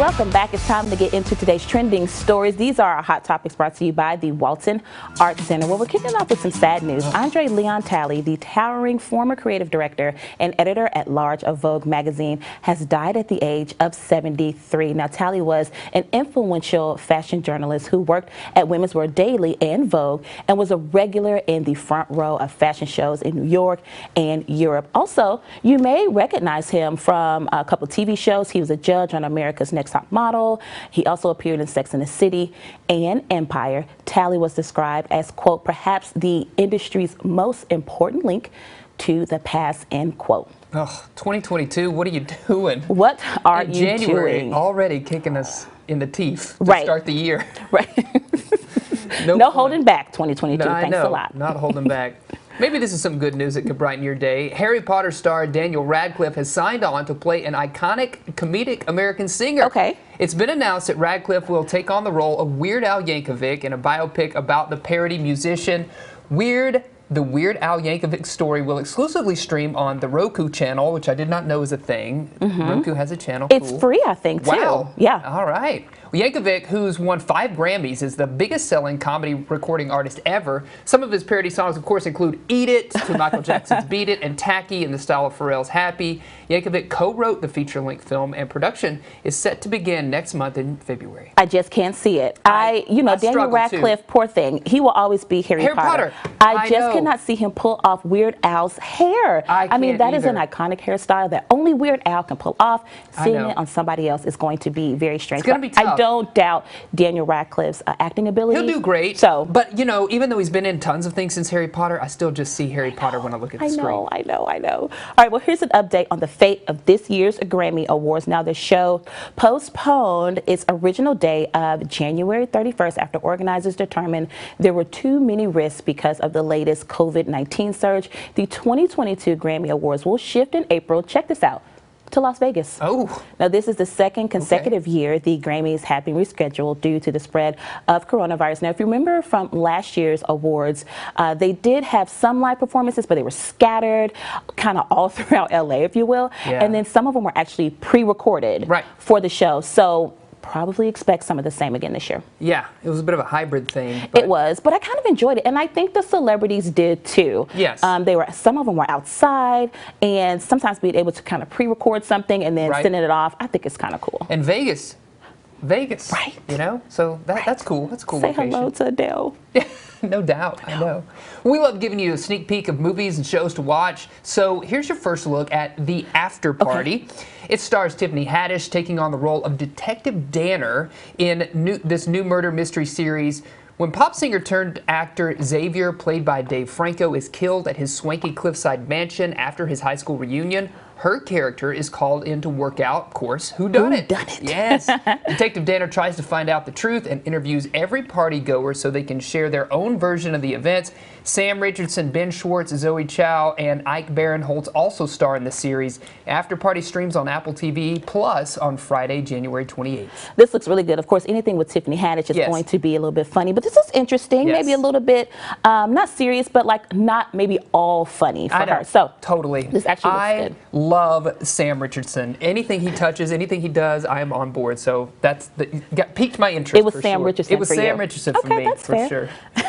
Welcome back. It's time to get into today's trending stories. These are our hot topics brought to you by the Walton Arts Center. Well, we're kicking off with some sad news. André Talley, the towering former creative director and editor-at-large of Vogue magazine, has died at the age of 73. Now, Talley was an influential fashion journalist who worked at Women's Wear Daily and Vogue and was a regular in the front row of fashion shows in New York and Europe. Also, you may recognize him from a couple TV shows. He was a judge on America's Next Top Model. He also appeared in Sex and the City and Empire. Talley was described as, quote, perhaps the industry's most important link to the past, end quote. Oh, 2022, what are you doing? What are you January, doing? Already kicking us in the teeth to Right. start the year. Right. No holding back, 2022. No, Thanks a lot. Not holding back. Maybe this is some good news that could brighten your day. Harry Potter star Daniel Radcliffe has signed on to play an iconic comedic American singer. Okay. It's been announced that Radcliffe will take on the role of Weird Al Yankovic in a biopic about the parody musician. The Weird Al Yankovic story will exclusively stream on the Roku channel, which I did not know was a thing. Roku has a channel. It's cool. free, I think, too. Wow. Yeah. All right. Yankovic, who's won 5 Grammys, is the biggest-selling comedy recording artist ever. Some of his parody songs, of course, include Eat It, to Michael Jackson's Beat It, and Tacky in the style of Pharrell's Happy. Yankovic co-wrote the feature-length film, and production is set to begin next month in February. I just can't see it. Daniel Radcliffe, poor thing, he will always be Harry Potter. I just cannot see him pull off Weird Al's hair. I mean, that is either. an iconic hairstyle that only Weird Al can pull off. Seeing it on somebody else is going to be very strange. It's going to be tough. I don't doubt Daniel Radcliffe's acting ability. He'll do great. But, you know, even though he's been in tons of things since Harry Potter, I still just see Harry Potter when I look at the screen. I know. All right, well, here's an update on the fate of this year's Grammy Awards. Now, the show postponed its original day of January 31st after organizers determined there were too many risks because of the latest COVID-19 surge. The 2022 Grammy Awards will shift in April. Check this out. To Las Vegas. Oh. Now, this is the second consecutive year the Grammys have been rescheduled due to the spread of coronavirus. Now, if you remember from last year's awards, they did have some live performances, but they were scattered kind of all throughout LA, if you will. Yeah. And then some of them were actually pre-recorded for the show. So probably expect some of the same again this year. Yeah, it was a bit of a hybrid thing. It was, but I kind of enjoyed it, and I think the celebrities did too. Yes. Some of them were outside, and sometimes being able to kind of pre-record something and then sending it off. I think it's kind of cool. And Vegas, right? You know, so that's cool. That's a cool. Say location. hello to Adele. No doubt, I know. We love giving you a sneak peek of movies and shows to watch. So here's your first look at The After Party. It stars Tiffany Haddish taking on the role of Detective Danner in this new murder mystery series. When pop singer turned actor Xavier, played by Dave Franco, is killed at his swanky cliffside mansion after his high school reunion, her character is called in to work out, of course, whodunit. Yes. Detective Danner tries to find out the truth and interviews every party goer so they can share their own version of the events. Sam Richardson, Ben Schwartz, Zoe Chow, and Ike Barinholtz also star in the series. After Party streams on Apple TV Plus on Friday, January 28th. This looks really good. Of course, anything with Tiffany Haddish is going to be a little bit funny, but this is interesting. Maybe a little bit, not serious, but like not maybe all funny for her. So totally. This actually looks good. Love Sam Richardson. Anything he touches, anything he does, I am on board. So piqued my interest. It was Sam Richardson. It was Sam Richardson for me, for sure.